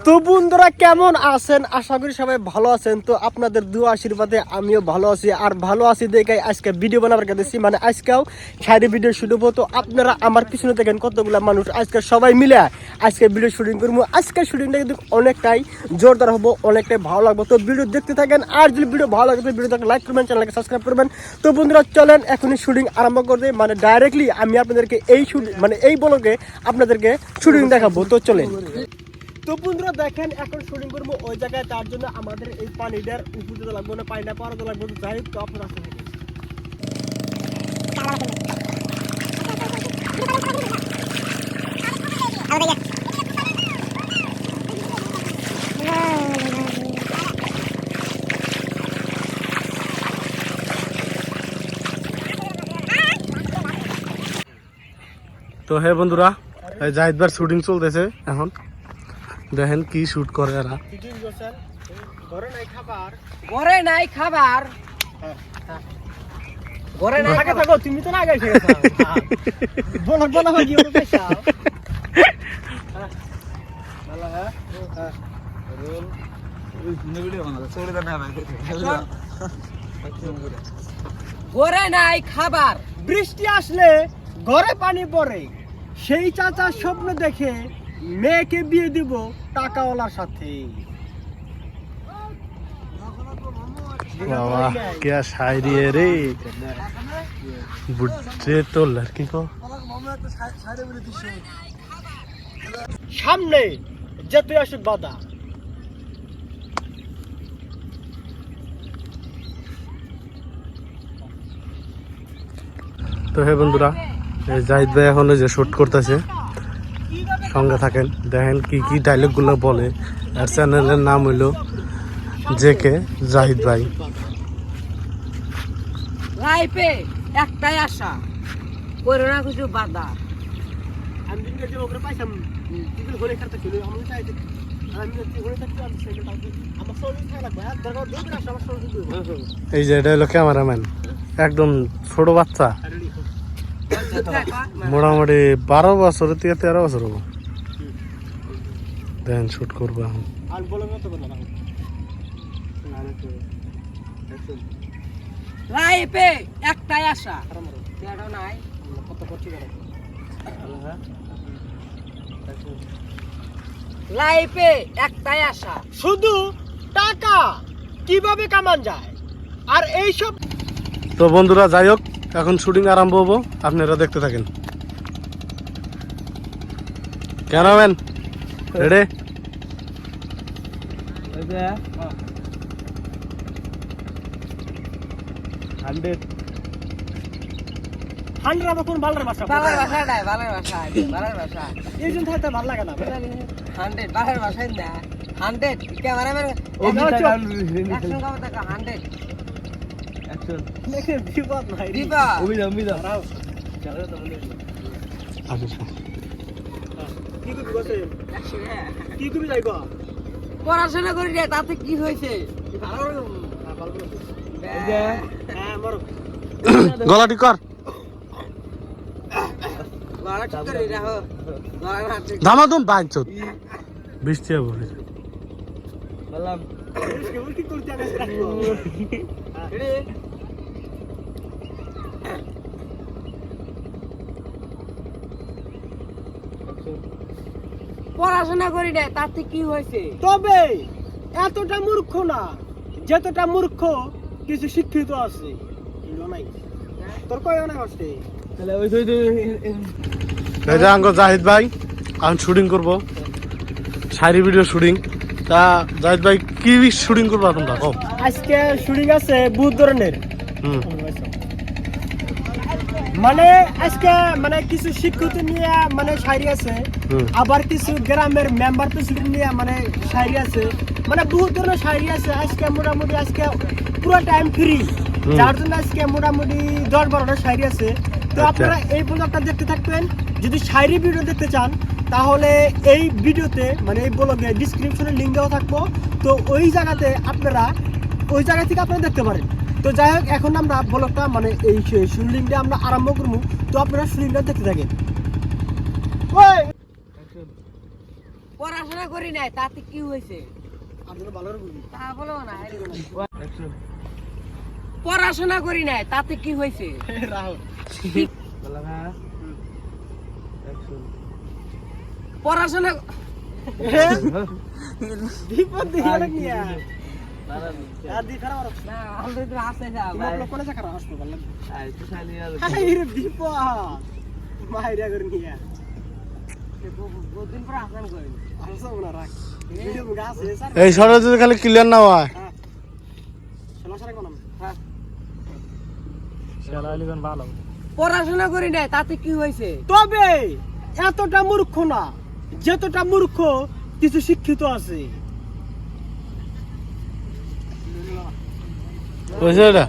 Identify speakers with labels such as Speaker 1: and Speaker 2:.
Speaker 1: তো বন্ধুরা কেমন আছেন? আশা করি সবাই ভালো আছেন। তো আপনাদের দোয়া আশীর্বাদে আমিও ভালো আছি, আর ভালো আছি দেখে আজকে ভিডিও বানাবার গেছি। মানে আজকেও সাইডে ভিডিও শুট হবো। তো আপনারা আমার পিছনে দেখেন কতগুলো মানুষ আজকে সবাই মিলে আজকে ভিডিও শুটিং করবো। আজকে শুটিংটা কিন্তু অনেকটাই জোরদার হবো, অনেকটাই ভালো লাগবে। তো ভিডিও দেখতে থাকেন, আর যদি ভিডিও ভালো লাগে তো ভিডিওটাকে লাইক করবেন, চ্যানেলকে সাবস্ক্রাইব করবেন। তো বন্ধুরা চলেন এখনই শুটিং আরম্ভ করতে, মানে ডাইরেক্টলি আমি আপনাদেরকে এই শুটিং মানে এই ব্লগে আপনাদেরকে শুটিং দেখাবো। তো চলেন। তো বন্ধুরা দেখেন এখন শুটিং করবো ওই জায়গায়, তার জন্য আমাদের এই পানিটার উপর দিতে লাগবে না, পানিটা পার দিতে লাগবে। যাই হোক, তো আপনারা
Speaker 2: তো হ্যাঁ বন্ধুরা, জাহিদ ভাই শুটিং চলতেছে এখন। দেখেন কি শুট করে এরা।
Speaker 1: ঘরে নাই খাবার,
Speaker 3: ঘরে নাই খাবার, ঘরে নাই
Speaker 1: আগে থাকো, তুমি তো না আগে খেয়ে বলো বলো কি হবে পয়সা। ভালো হ্যাঁ রোল ভিডিও বানালো চলে দেন না ভাই।
Speaker 3: ঘরে নাই খাবার,
Speaker 1: বৃষ্টি আসলে ঘরে পানি পড়ে, সেই চাচার স্বপ্ন দেখে মেয়েকে বিয়ে দিব টাকাওয়ালার সাথে।
Speaker 2: বাবা क्या शायरी है रे बुढ़े तो लड़की को।
Speaker 1: সামনে যেতে আসুক বাধা,
Speaker 2: তো হ্যাঁ বন্ধুরা, জাহিদ ভাই এখন যে শুট করতেছে, সঙ্গে থাকেন। দেখেন কি কি ডায়লগ গুলো বলে। আর চ্যানেলের নাম হইলো জেকে জাহিদ ভাই।
Speaker 3: লাইফে একটাই আশা, করো না কিছু বাধা।
Speaker 1: আমি দিনকে যে ওকে পাইতাম কিন্তু ঘরে খাতে ছিল, আমি চাইতে আমি যদি ঘরে থাকতে আমি সেটা আমার সঙ্গে থাকা লাগবে। আর দরকার দুই রাস্তা আমার সঙ্গে দিব।
Speaker 2: এই যে এটা হলো ক্যামেরাম্যান, একদম ছোট বাচ্চা, মোটামুটি 12 বছরের থেকে 13 বছর হবো। দেখেন শুট করবো এখন।
Speaker 1: আর বলে মত বলা না
Speaker 3: লাইফে একটাই আশা, সেটা নাই
Speaker 1: কত করছি করে।
Speaker 3: লাইফে একটাই আশা,
Speaker 1: শুধু টাকা কিভাবে কামান যায়, আর এই সব।
Speaker 2: তো বন্ধুরা যাই হোক, এখন শুটিং আরম্ভ হবো, আপনারা দেখতে থাকেন। Cameraman ready?
Speaker 1: হান্ড্রেড আমার কোন ভালো ভাষা
Speaker 3: বালার ভাষা নাই, বালার ভাষা, বালার ভাষা।
Speaker 1: এই জন্য থাকতে ভালো লাগে না।
Speaker 3: 100 বালার ভাষাই না, 100 ক্যামেরাম্যান অ্যাকশন কবে টাকা 100
Speaker 1: লেখে বিপদ নাই
Speaker 3: দিবা
Speaker 1: কি করবি বসে, কি করবি যাইবা
Speaker 3: পড়াশোনা করি রে, তাতে কি হয়েছে?
Speaker 1: হ্যাঁ মারো
Speaker 2: গলা ঠিক কর,
Speaker 3: গলা ঠিক করে রাখো, গলা না ঠিক
Speaker 2: ধামাধুম বাঁচছ। বৃষ্টি হবে
Speaker 3: বললাম।
Speaker 1: কি করতে আগে
Speaker 3: পড়াশোনা করি রে, তাতে কি হয়েছে?
Speaker 1: তবে এতটা মূর্খ না যতটা মূর্খ কিছু শিক্ষিত আছে। নাই তোর কয় না আসছে তাহলে ওই
Speaker 2: জাহিদ ভাই এখন শুটিং করবো, শাড়ি ভিডিও শুটিং। তা জাহিদ ভাই কি শুটিং করবো তোমরা কও?
Speaker 1: আজকে শুটিং আছে বহুত ধরনের। মানে আজকে মানে কিছু শিক্ষিত নিয়ে মানে শায়রি আছে, আবার কিছু গ্রামের মেম্বার প্রেসিডেন্ট নিয়ে মানে শায়রি আছে, মানে বহুত ধরনের শায়রি আছে। আজকে মোটামুটি আজকে পুরো টাইম ফ্রি, যার জন্য আজকে মোটামুটি 10-12টা শায়রি আছে। তো আপনারা এই ব্লগটা দেখতে থাকবেন। যদি শায়রি ভিডিও দেখতে চান তাহলে এই ভিডিওতে মানে এই ব্লগে ডিসক্রিপশনে লিঙ্ক দেওয়া থাকবো, তো ওই জায়গাতে আপনারা ওই জায়গা থেকে আপনারা দেখতে পারেন। তো যাই হোক, এখন আমরা ব্লগটা মানে এই শুটিংটা আমরা আরম্ভ করবো। তো আপনারা শুটিংটা দেখতে থাকেন।
Speaker 3: পড়াশোনা করি নাই তাতে কি হয়েছে?
Speaker 1: আপনারা ভালো করে বলুন।
Speaker 3: তা বলো না। পড়াশোনা করি নাই তাতে কি হয়েছে?
Speaker 1: রাহুল
Speaker 3: পড়াশোনা
Speaker 1: বিপদ দিয়ে নিয়া আর দি খারাপ আর
Speaker 3: না আমাদের তো আসছে না ভাই।
Speaker 1: লোক কোনে খারাপ আসবে ভালো
Speaker 3: আই তো শালি আর
Speaker 1: এই রে বিপদ মাইরা করে নিয়া
Speaker 3: দুদিন পর আসান করি।
Speaker 1: আসো না রাখ ভিডিও গাছ আছে স্যার
Speaker 2: এই শহরে যদি খালি ক্লিয়ার না হয়
Speaker 1: হ্যাঁ চলো স্যার কোন
Speaker 3: হ্যাঁ
Speaker 2: শালালি কোন ভালো
Speaker 3: পড়াশোনা করি নাই তাতে কি হয়েছে?
Speaker 1: তবে এতটা মূর্খ না যতটা মূর্খ কিছু শিক্ষিত আছে
Speaker 2: বুঝছো এটা